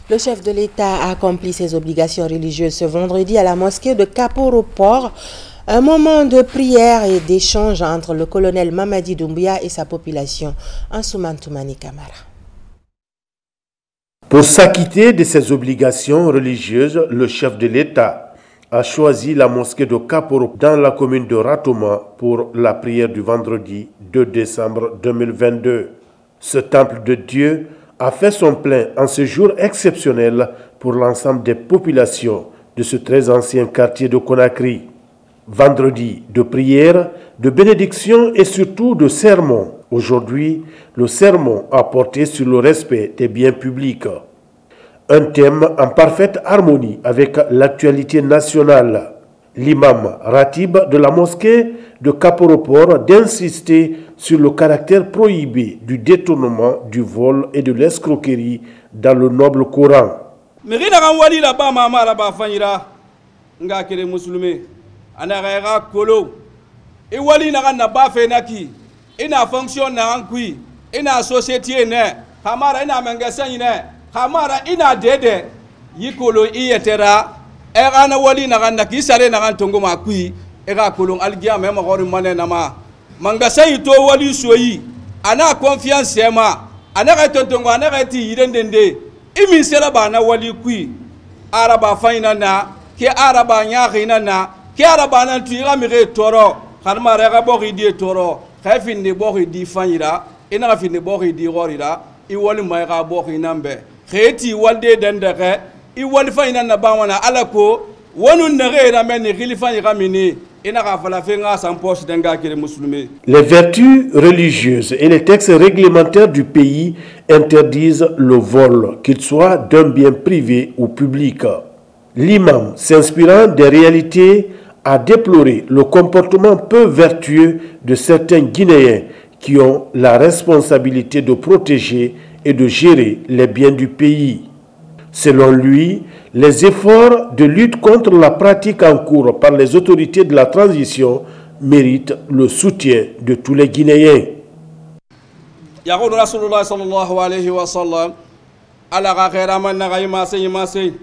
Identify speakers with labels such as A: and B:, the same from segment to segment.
A: Le chef de l'État a accompli ses obligations religieuses ce vendredi à la mosquée de Kaporo-Port. Un moment de prière et d'échange entre le colonel Mamadi Doumbouya et sa population. Ansoumane Toumani Kamara.
B: Pour s'acquitter de ses obligations religieuses, le chef de l'État a choisi la mosquée de Kaporo dans la commune de Ratoma pour la prière du vendredi 2 décembre 2022. Ce temple de Dieu a fait son plein en ce jour exceptionnel pour l'ensemble des populations de ce très ancien quartier de Conakry. Vendredi de prière, de bénédiction et surtout de sermon. Aujourd'hui, le sermon a porté sur le respect des biens publics. Un thème en parfaite harmonie avec l'actualité nationale. L'imam Ratib de la mosquée de Kaporo-Port d'insister sur le caractère prohibé du détournement, du vol et de l'escroquerie dans le noble Coran.
C: Anarega kolo e wali na na ba fe naki ina fonction na ankui ina société ne kamara ina mangasa ne kamara ina dede yikolo iyetera era na wali na na kisare na tongo makui era kolon algia me magori mane na ma mangasa ito wali soyi ana confiance ma ana tontongo ana ti yirendende imi sela ba na wali kui araba faina na ke araba nya na Kiara banan tu ira mire toro harma rega bori di toro khafin ni bori di fanyira ina fin ni bori di gorira I wali mayga bori nambe kheti walde dendere I wali fanyina na bawana alako wonu nere men ni khili fanyira mini ina ga fala fenga sans poche denga kire musulmé.
B: Les vertus religieuses et les textes réglementaires du pays interdisent le vol, qu'il soit d'un bien privé ou public. L'imam, s'inspirant des réalités, a déploré le comportement peu vertueux de certains Guinéens qui ont la responsabilité de protéger et de gérer les biens du pays. Selon lui, les efforts de lutte contre la pratique en cours par les autorités de la transition méritent le soutien de tous les Guinéens.
C: يقول رسول الله صلى الله عليه وسلم على غير من نغيما سي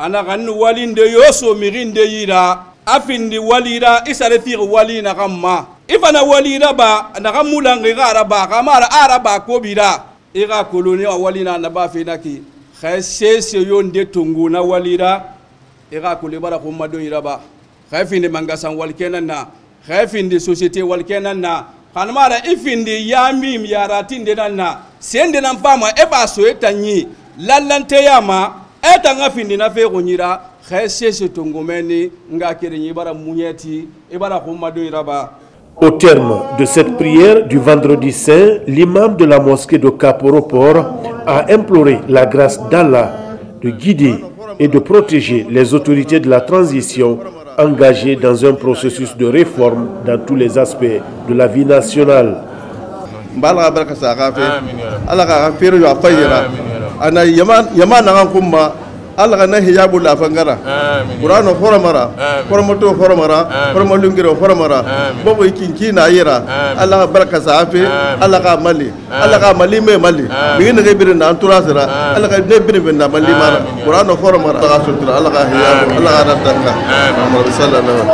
C: أنا غن ولين دي يوسو ميرين دي يرا أفين دي وليرا إسارتير ولينا غما إفانا وليرا با نغمولان غيرا با غمارا عربا كوبيرا إغا كولوني ولينا نبا فيناكي خيسيس يون دي تنغونا وليرا إغا كولي بارا خمدو يرا با خيفين دي منغسان والكينا خيفين دي سوسيتي والكينا خانمارا إفين دي ياميم ياراتين دي نانا سين دي نمفاما إبا سويتاني لالانتي ياما etanga findi na fe gonyira khese tongomeni ngakere nyibara munyeti ibara khumado iraba.
B: Au terme de cette prière du vendredi saint, l'imam de la mosquée de Kaporo-Port a imploré la grâce d'Allah de guider et de protéger les autorités de la transition engagées dans un processus de réforme dans tous les aspects de la vie nationale.
D: Ana yaman na kumma Allah na hijabu la fangara Qur'ano horamara hormoto horamara hormolungiro horamara bobo ikinki na yira Allah baraka safi Allah ka mali me mali bigin ga birin na antura sira Allah ka ne birin na mali mara Qur'ano horamara Allah ka Allah ka hijabu Allah ka rataka Muhammad sallallahu.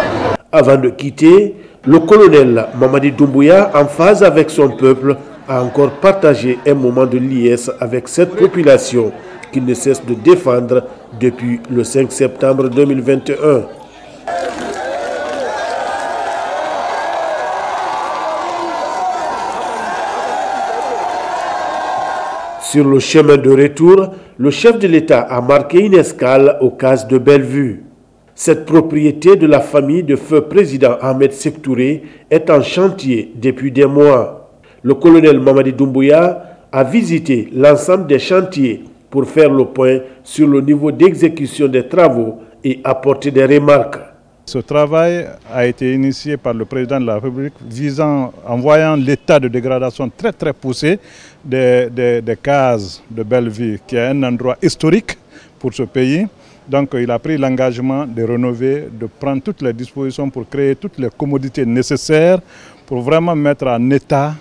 B: Avant de quitter, le colonel Mamadi Doumbouya, en phase avec son peuple, a encore partagé un moment de liesse avec cette population qu'il ne cesse de défendre depuis le 5 septembre 2021. Sur le chemin de retour, le chef de l'État a marqué une escale au Case de Bellevue. Cette propriété de la famille de feu président Ahmed Sékou Touré est en chantier depuis des mois. Le colonel Mamadi Doumbouya a visité l'ensemble des chantiers pour faire le point sur le niveau d'exécution des travaux et apporter des remarques.
E: Ce travail a été initié par le président de la République en voyant l'état de dégradation très poussé des cases de Bellevue, qui est un endroit historique pour ce pays. Donc il a pris l'engagement de rénover, de prendre toutes les dispositions pour créer toutes les commodités nécessaires pour vraiment mettre en état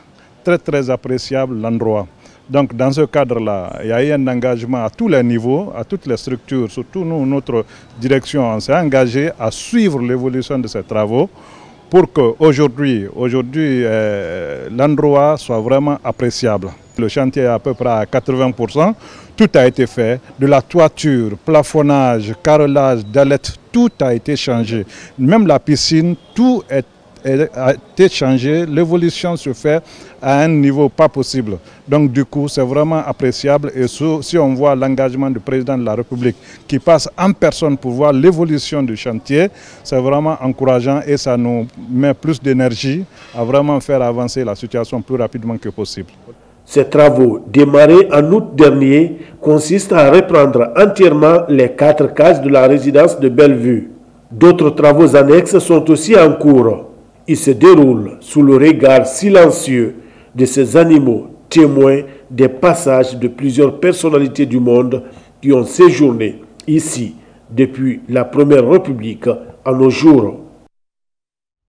E: très appréciable l'endroit. Donc dans ce cadre-là, il y a eu un engagement à tous les niveaux, à toutes les structures, surtout nous, notre direction, on s'est engagé à suivre l'évolution de ces travaux pour qu'aujourd'hui, l'endroit soit vraiment appréciable. Le chantier est à peu près à 80%, tout a été fait, de la toiture, plafonnage, carrelage, dalettes, tout a été changé. Même la piscine, tout a été changé, l'évolution se fait à un niveau pas possible. Donc du coup, c'est vraiment appréciable et si on voit l'engagement du président de la République qui passe en personne pour voir l'évolution du chantier, c'est vraiment encourageant et ça nous met plus d'énergie à vraiment faire avancer la situation plus rapidement que possible.
B: Ces travaux, démarrés en août dernier, consistent à reprendre entièrement les 4 cases de la résidence de Bellevue. D'autres travaux annexes sont aussi en cours. Ils se déroulent sous le regard silencieux de ces animaux, témoins des passages de plusieurs personnalités du monde qui ont séjourné ici depuis la Première République à nos jours.